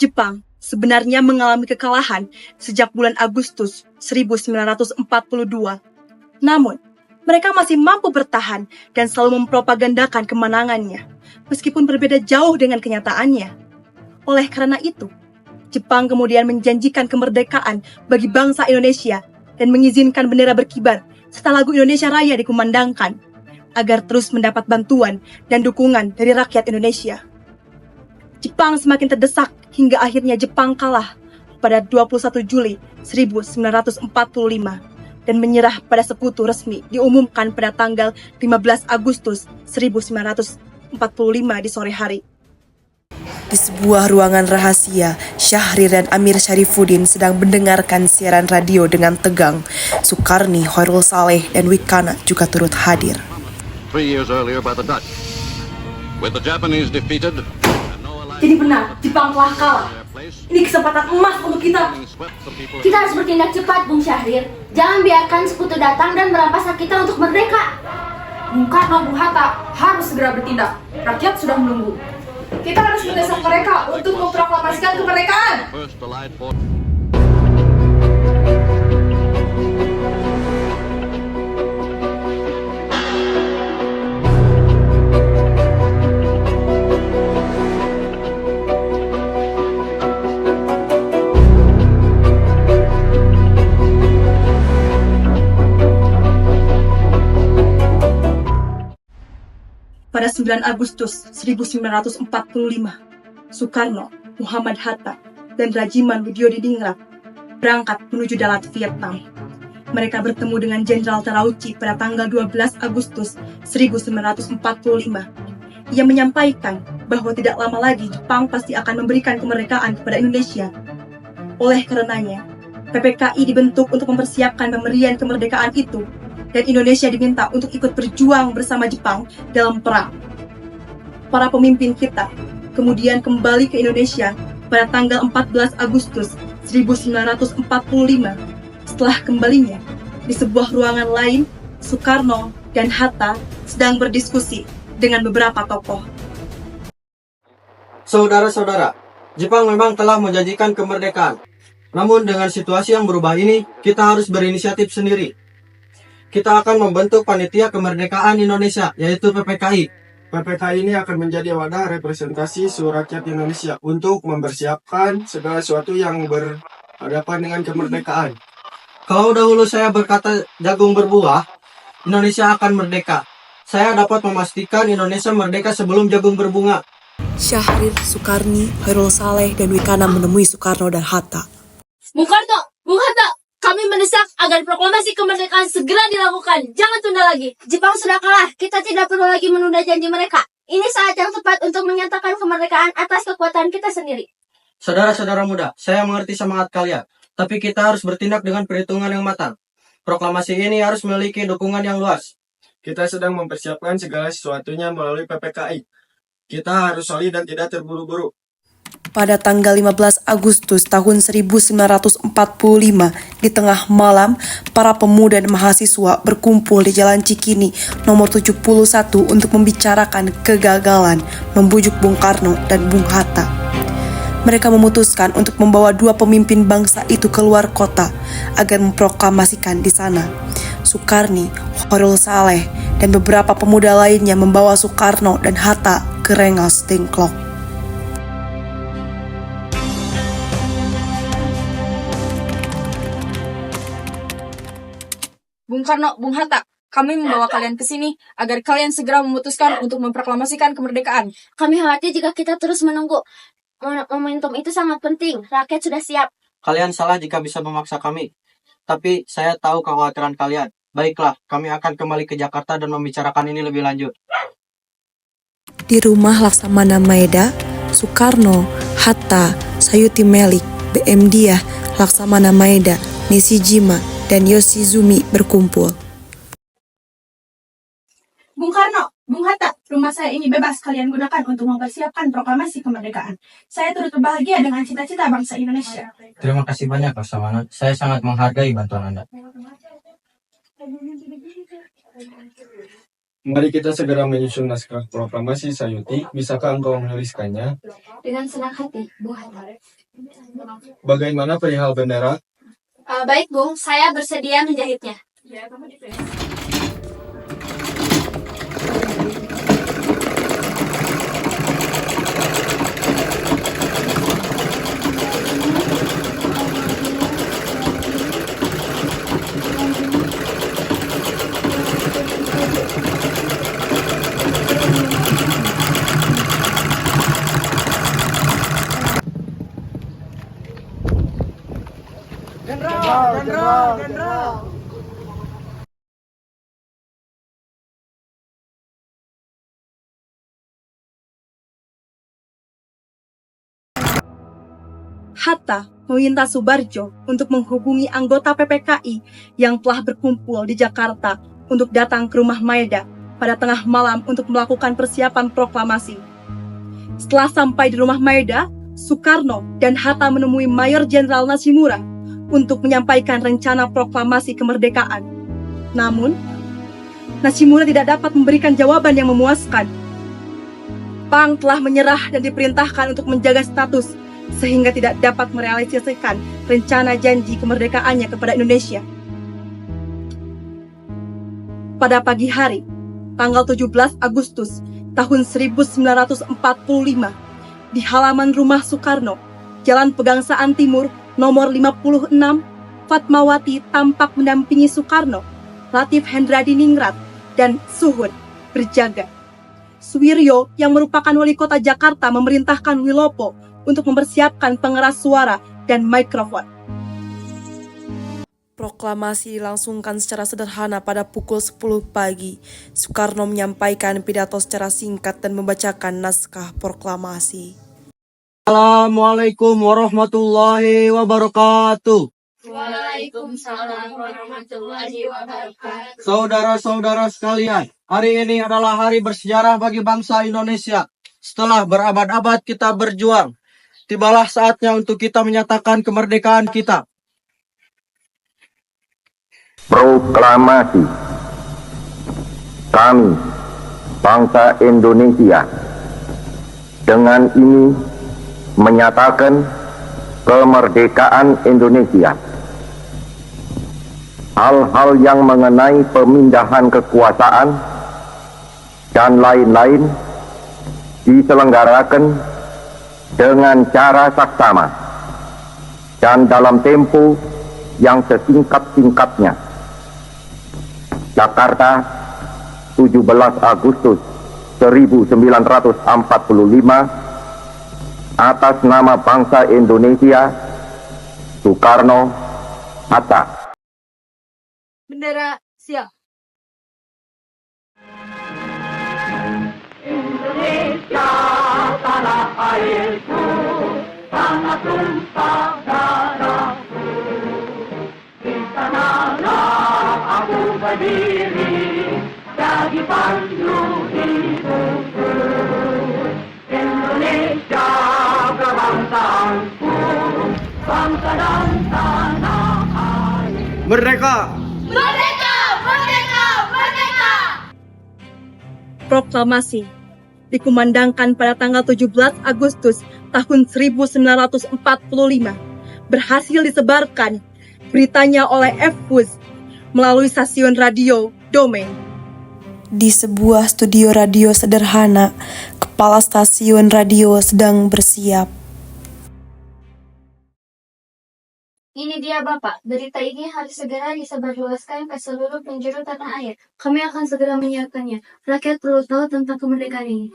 Jepang sebenarnya mengalami kekalahan sejak bulan Agustus 1942. Namun, mereka masih mampu bertahan dan selalu mempropagandakan kemenangannya, meskipun berbeda jauh dengan kenyataannya. Oleh karena itu, Jepang kemudian menjanjikan kemerdekaan bagi bangsa Indonesia dan mengizinkan bendera berkibar serta lagu Indonesia Raya dikumandangkan, agar terus mendapat bantuan dan dukungan dari rakyat Indonesia. Jepang semakin terdesak hingga akhirnya Jepang kalah pada 21 Juli 1945 dan menyerah pada sekutu resmi diumumkan pada tanggal 15 Agustus 1945 di sore hari. Di sebuah ruangan rahasia, Syahrir dan Amir Syarifuddin sedang mendengarkan siaran radio dengan tegang. Sukarni, Khairul Saleh, dan Wikana juga turut hadir. 3 years earlier by the Dutch. With the Japanese defeated, Jadi benar, Jepang telah kalah. Ini kesempatan emas untuk kita. Kita harus bertindak cepat, Bung Syahrir. Jangan biarkan sekutu datang dan merampas hak kita untuk merdeka. Bung Karno, Bung Hatta harus segera bertindak. Rakyat sudah menunggu. Kita harus mendesak mereka untuk memproklamasikan kemerdekaan. First Allied force. Pada 9 Agustus 1945, Sukarno, Muhammad Hatta, dan Rajiman Widyodiningrat berangkat menuju Dalat, Vietnam. Mereka bertemu dengan Jenderal Terauchi pada tanggal 12 Agustus 1945. Ia menyampaikan bahwa tidak lama lagi Jepang pasti akan memberikan kemerdekaan kepada Indonesia. Oleh karenanya, PPKI dibentuk untuk mempersiapkan pemberian kemerdekaan itu, dan Indonesia diminta untuk ikut berjuang bersama Jepang dalam perang. Para pemimpin kita kemudian kembali ke Indonesia pada tanggal 14 Agustus 1945. Setelah kembalinya, di sebuah ruangan lain, Sukarno dan Hatta sedang berdiskusi dengan beberapa tokoh. Saudara-saudara, Jepang memang telah menjanjikan kemerdekaan. Namun dengan situasi yang berubah ini, kita harus berinisiatif sendiri. Kita akan membentuk Panitia Kemerdekaan Indonesia, yaitu PPKI. PPKI ini akan menjadi wadah representasi seluruh rakyat Indonesia untuk mempersiapkan segala sesuatu yang berhadapan dengan kemerdekaan. Kalau dahulu saya berkata jagung berbuah, Indonesia akan merdeka. Saya dapat memastikan Indonesia merdeka sebelum jagung berbunga. Syahrir, Sukarni, Khairul Saleh, dan Wikana menemui Sukarno dan Hatta. Bung Karno, Bung Hatta, kami mendesak agar proklamasi kemerdekaan segera dilakukan. Jangan tunda lagi. Jepang sudah kalah. Kita tidak perlu lagi menunda janji mereka. Ini saat yang tepat untuk menyatakan kemerdekaan atas kekuatan kita sendiri. Saudara-saudara muda, saya mengerti semangat kalian. Tapi kita harus bertindak dengan perhitungan yang matang. Proklamasi ini harus memiliki dukungan yang luas. Kita sedang mempersiapkan segala sesuatunya melalui PPKI. Kita harus solid dan tidak terburu-buru. Pada tanggal 15 Agustus tahun 1945, di tengah malam, para pemuda dan mahasiswa berkumpul di Jalan Cikini nomor 71 untuk membicarakan kegagalan membujuk Bung Karno dan Bung Hatta. Mereka memutuskan untuk membawa dua pemimpin bangsa itu keluar kota agar memproklamasikan di sana. Sukarni, Khairul Saleh, dan beberapa pemuda lainnya membawa Sukarno dan Hatta ke Rengas Dengklok. Bung Karno, Bung Hatta, kami membawa kalian ke sini agar kalian segera memutuskan untuk memproklamasikan kemerdekaan. Kami khawatir jika kita terus menunggu. Momentum itu sangat penting. Rakyat sudah siap. Kalian salah jika bisa memaksa kami. Tapi saya tahu kekhawatiran kalian. Baiklah, kami akan kembali ke Jakarta dan membicarakan ini lebih lanjut. Di rumah Laksamana Maeda, Sukarno, Hatta, Sayuti Melik, BM Diah, Laksamana Maeda, Nishijima, dan Yoshizumi berkumpul. Bung Karno, Bung Hatta, rumah saya ini bebas kalian gunakan untuk mempersiapkan proklamasi kemerdekaan. Saya turut berbahagia dengan cita-cita bangsa Indonesia. Terima kasih banyak, Laksamana. Saya sangat menghargai bantuan Anda. Mari kita segera menyusun naskah proklamasi, Sayuti. Bisakah engkau menuliskannya? Dengan senang hati, Bung Hatta. Bagaimana perihal bendera? Baik, Bung. Saya bersedia menjahitnya. Hatta meminta Subarjo untuk menghubungi anggota PPKI yang telah berkumpul di Jakarta untuk datang ke rumah Maeda pada tengah malam untuk melakukan persiapan proklamasi. Setelah sampai di rumah Maeda, Soekarno dan Hatta menemui Mayor Jenderal Nishimura untuk menyampaikan rencana proklamasi kemerdekaan. Namun, Nishimura tidak dapat memberikan jawaban yang memuaskan. Pang telah menyerah dan diperintahkan untuk menjaga status sehingga tidak dapat merealisasikan rencana janji kemerdekaannya kepada Indonesia. Pada pagi hari, tanggal 17 Agustus tahun 1945, di halaman rumah Soekarno, Jalan Pegangsaan Timur, nomor 56, Fatmawati tampak mendampingi Soekarno, Latif Hendradiningrat, dan Suhud berjaga. Suwiryo yang merupakan wali kota Jakarta memerintahkan Wilopo untuk mempersiapkan pengeras suara dan mikrofon. Proklamasi dilangsungkan secara sederhana pada pukul 10 pagi. Soekarno menyampaikan pidato secara singkat dan membacakan naskah proklamasi. Assalamualaikum warahmatullahi wabarakatuh. Waalaikumsalam warahmatullahi wabarakatuh. Saudara-saudara sekalian, hari ini adalah hari bersejarah bagi bangsa Indonesia. Setelah berabad-abad kita berjuang, tibalah saatnya untuk kita menyatakan kemerdekaan kita. Proklamasi. Kami, bangsa Indonesia, dengan ini menyatakan kemerdekaan Indonesia. Hal-hal yang mengenai pemindahan kekuasaan dan lain-lain diselenggarakan dengan cara saksama dan dalam tempo yang sesingkat-singkatnya. Jakarta, 17 Agustus 1945, atas nama bangsa Indonesia, Soekarno, Hatta. Bendera siap. Indonesia, tanah airku, tanah tumpah darahku. Di sanalah aku berdiri, jadi pandu hidupku. Indonesia, kebangsaanku, bangsa dan tanah air. Merdeka! Merdeka! Merdeka! Merdeka! Proklamasi dikumandangkan pada tanggal 17 Agustus tahun 1945, berhasil disebarkan beritanya oleh F.Wuz melalui stasiun radio Dome. Di sebuah studio radio sederhana, kepala stasiun radio sedang bersiap. Ini dia Bapak, berita ini harus segera disebarluaskan ke seluruh penjuru tanah air. Kami akan segera menyiarkannya. Rakyat perlu tahu tentang kemerdekaan ini.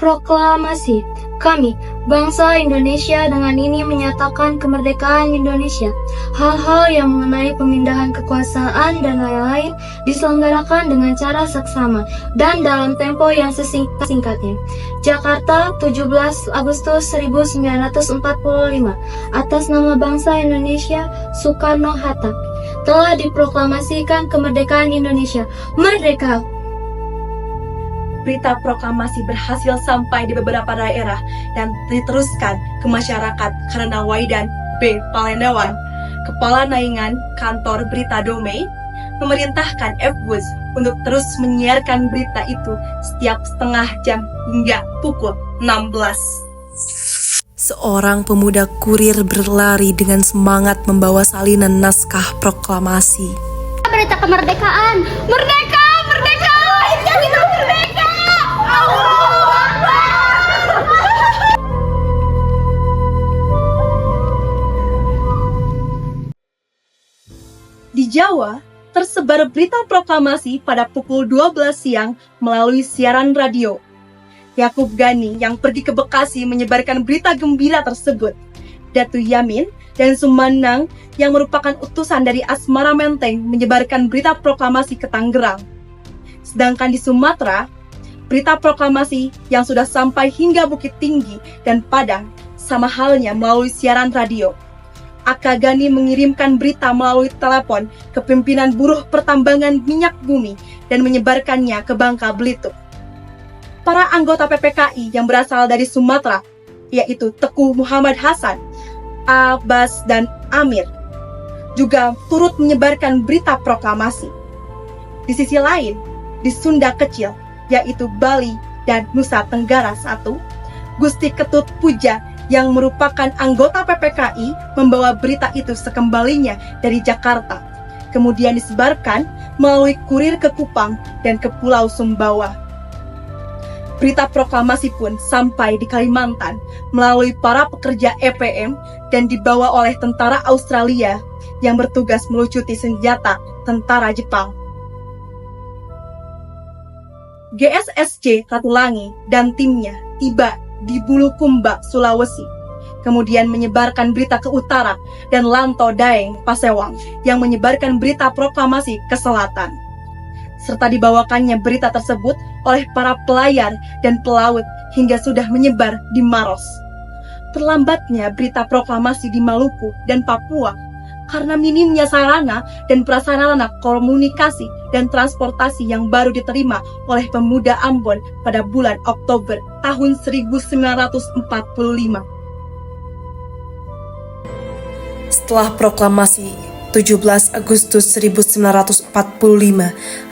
Proklamasi. Kami, bangsa Indonesia, dengan ini menyatakan kemerdekaan Indonesia. Hal-hal yang mengenai pemindahan kekuasaan dan lain-lain diselenggarakan dengan cara saksama dan dalam tempo yang sesingkat-singkatnya. Jakarta, 17 Agustus 1945, atas nama bangsa Indonesia, Soekarno-Hatta. Telah diproklamasikan kemerdekaan Indonesia. Merdeka! Berita proklamasi berhasil sampai di beberapa daerah dan diteruskan ke masyarakat karena Waidan B. Palendawan, Kepala Naingan Kantor Berita Dome, memerintahkan F.Wuz untuk terus menyiarkan berita itu setiap setengah jam hingga pukul 16. Seorang pemuda kurir berlari dengan semangat membawa salinan naskah proklamasi. Berita kemerdekaan. Merdeka, merdeka. Akhirnya kita merdeka. Allahu Akbar. Di Jawa, tersebar berita proklamasi pada pukul 12 siang melalui siaran radio. Yakub Gani yang pergi ke Bekasi menyebarkan berita gembira tersebut. Datu Yamin dan Sumanang yang merupakan utusan dari Asmara Menteng menyebarkan berita proklamasi ke Tangerang. Sedangkan di Sumatera, berita proklamasi yang sudah sampai hingga Bukit Tinggi dan Padang sama halnya melalui siaran radio. Aka Gani mengirimkan berita melalui telepon ke pimpinan buruh pertambangan minyak bumi dan menyebarkannya ke Bangka Belitung. Para anggota PPKI yang berasal dari Sumatera, yaitu Teguh Muhammad Hasan, Abbas, dan Amir, juga turut menyebarkan berita proklamasi. Di sisi lain, di Sunda Kecil, yaitu Bali dan Nusa Tenggara I, Gusti Ketut Puja yang merupakan anggota PPKI membawa berita itu sekembalinya dari Jakarta, kemudian disebarkan melalui kurir ke Kupang dan ke Pulau Sumbawa. Berita proklamasi pun sampai di Kalimantan melalui para pekerja EPM dan dibawa oleh tentara Australia yang bertugas melucuti senjata tentara Jepang. GSSC Ratulangi dan timnya tiba di Bulukumba, Sulawesi, kemudian menyebarkan berita ke utara, dan Lanto Daeng Pasewang yang menyebarkan berita proklamasi ke selatan. Serta dibawakannya berita tersebut oleh para pelayar dan pelaut hingga sudah menyebar di Maros. Terlambatnya berita proklamasi di Maluku dan Papua karena minimnya sarana dan prasarana komunikasi dan transportasi yang baru diterima oleh pemuda Ambon pada bulan Oktober tahun 1945. Setelah proklamasi 17 Agustus 1945,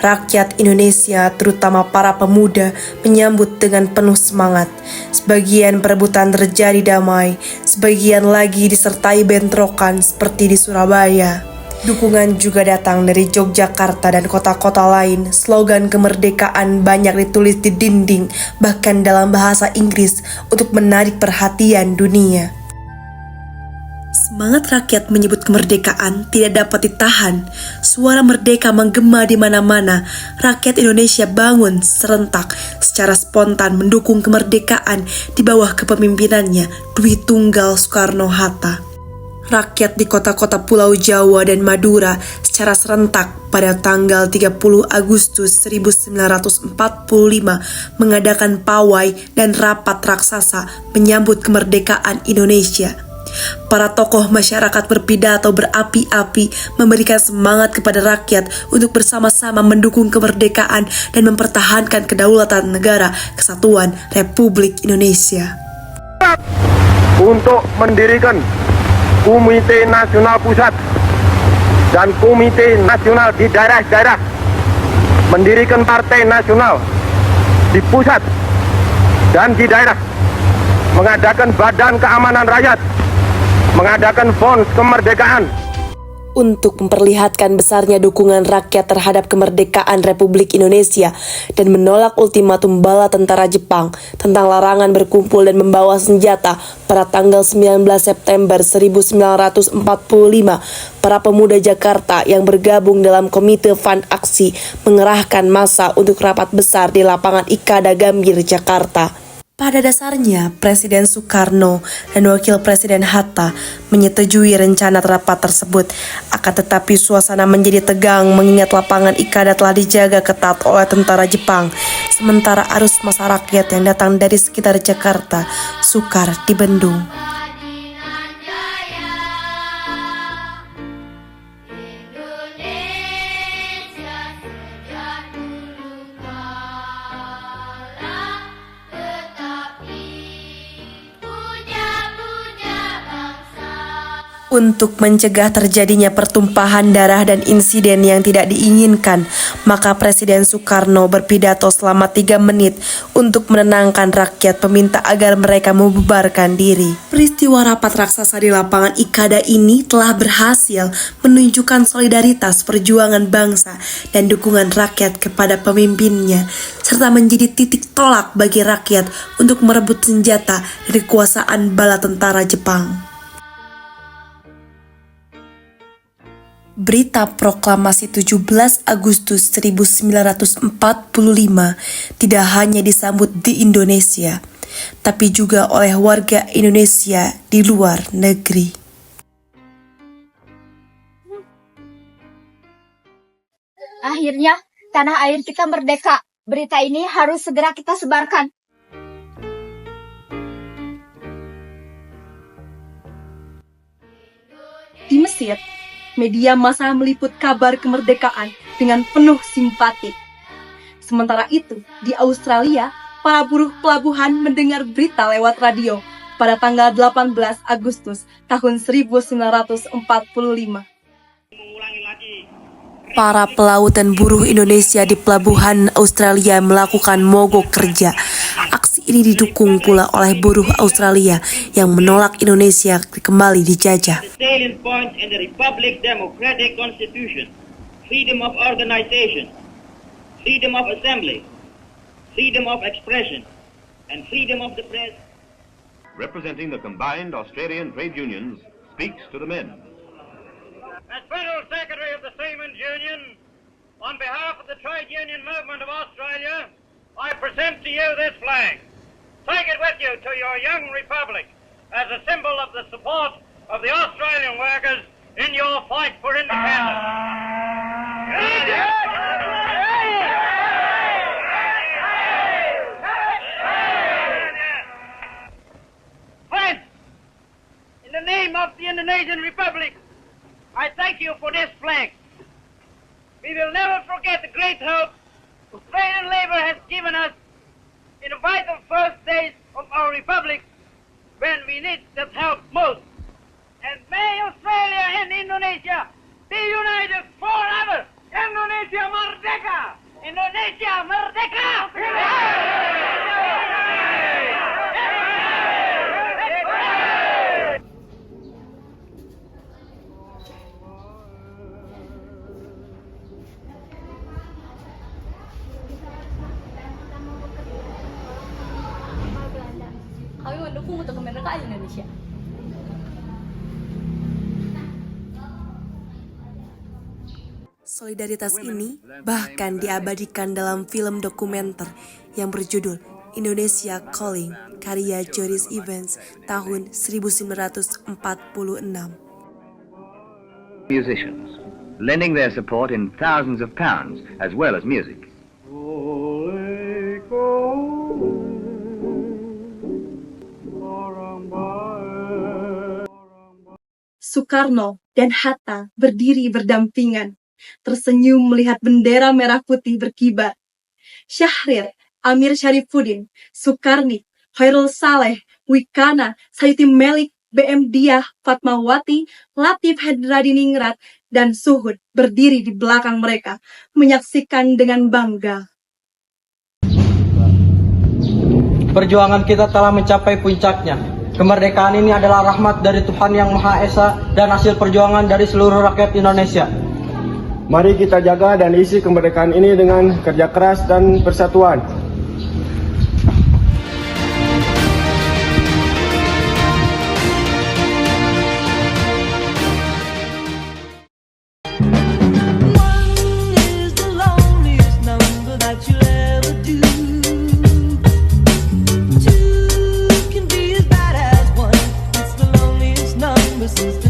rakyat Indonesia, terutama para pemuda, menyambut dengan penuh semangat. Sebagian perebutan terjadi damai, sebagian lagi disertai bentrokan seperti di Surabaya. Dukungan juga datang dari Yogyakarta dan kota-kota lain. Slogan kemerdekaan banyak ditulis di dinding, bahkan dalam bahasa Inggris, untuk menarik perhatian dunia. Semangat rakyat menyebut kemerdekaan tidak dapat ditahan. Suara merdeka menggema di mana-mana. Rakyat Indonesia bangun serentak secara spontan mendukung kemerdekaan di bawah kepemimpinannya Dwi Tunggal Soekarno-Hatta. Rakyat di kota-kota Pulau Jawa dan Madura secara serentak pada tanggal 30 Agustus 1945 mengadakan pawai dan rapat raksasa menyambut kemerdekaan Indonesia. Para tokoh masyarakat berpidato berapi-api memberikan semangat kepada rakyat untuk bersama-sama mendukung kemerdekaan dan mempertahankan kedaulatan negara kesatuan Republik Indonesia. Untuk mendirikan Komite Nasional Pusat dan Komite Nasional di daerah-daerah, mendirikan Partai Nasional di pusat dan di daerah, mengadakan Badan Keamanan Rakyat, mengadakan Pons Kemerdekaan. Untuk memperlihatkan besarnya dukungan rakyat terhadap kemerdekaan Republik Indonesia dan menolak ultimatum bala tentara Jepang tentang larangan berkumpul dan membawa senjata pada tanggal 19 September 1945, para pemuda Jakarta yang bergabung dalam Komite Fund Aksi mengerahkan massa untuk rapat besar di lapangan Ikada Gambir, Jakarta. Pada dasarnya, Presiden Soekarno dan Wakil Presiden Hatta menyetujui rencana rapat tersebut. Akan tetapi suasana menjadi tegang mengingat lapangan Ikada telah dijaga ketat oleh tentara Jepang. Sementara arus massa rakyat yang datang dari sekitar Jakarta sukar dibendung. Untuk mencegah terjadinya pertumpahan darah dan insiden yang tidak diinginkan, maka Presiden Soekarno berpidato selama 3 menit untuk menenangkan rakyat, meminta agar mereka membubarkan diri. Peristiwa rapat raksasa di lapangan Ikada ini telah berhasil menunjukkan solidaritas perjuangan bangsa dan dukungan rakyat kepada pemimpinnya, serta menjadi titik tolak bagi rakyat untuk merebut senjata dari kekuasaan bala tentara Jepang. Berita proklamasi 17 Agustus 1945 tidak hanya disambut di Indonesia, tapi juga oleh warga Indonesia di luar negeri. Akhirnya, tanah air kita merdeka. Berita ini harus segera kita sebarkan. Di Mesir, media massa meliput kabar kemerdekaan dengan penuh simpati. Sementara itu, di Australia, para buruh pelabuhan mendengar berita lewat radio pada tanggal 18 Agustus tahun 1945. Para pelaut dan buruh Indonesia di pelabuhan Australia melakukan mogok kerja. Aksi ini didukung pula oleh buruh Australia yang menolak Indonesia kembali dijajah. Salient point in the Republic Democratic Constitution, freedom of organization, freedom of assembly, freedom of expression, and freedom of the press. Representing the combined Australian trade unions, speaks to the men. As Federal Secretary of the Seamen's Union, on behalf of the trade union movement of Australia, I present to you this flag. Take it with you to your young republic as a symbol of the support of the Australian workers in your fight for independence. Friends, in the name of the Indonesian Republic, I thank you for this flag. We will never forget the great hope Australian labor has given us in the vital first days of our republic when we need that help most. And may Australia and Indonesia be united forever. Indonesia merdeka! Indonesia merdeka! Kami mendukung untuk kemerdekaan Indonesia. Solidaritas ini bahkan diabadikan dalam film dokumenter yang berjudul Indonesia Calling, karya Joris Evans tahun 1946. Musicians, lending their support in thousands of pounds as well as music. Soekarno dan Hatta berdiri berdampingan, tersenyum melihat bendera merah putih berkibar. Syahrir, Amir Syarifuddin, Sukarni, Khairul Saleh, Wikana, Sayuti Melik, BM Diah, Fatmawati, Latif Hadradiningrat, dan Suhud berdiri di belakang mereka, menyaksikan dengan bangga. Perjuangan kita telah mencapai puncaknya. Kemerdekaan ini adalah rahmat dari Tuhan Yang Maha Esa dan hasil perjuangan dari seluruh rakyat Indonesia. Mari kita jaga dan isi kemerdekaan ini dengan kerja keras dan persatuan. Since the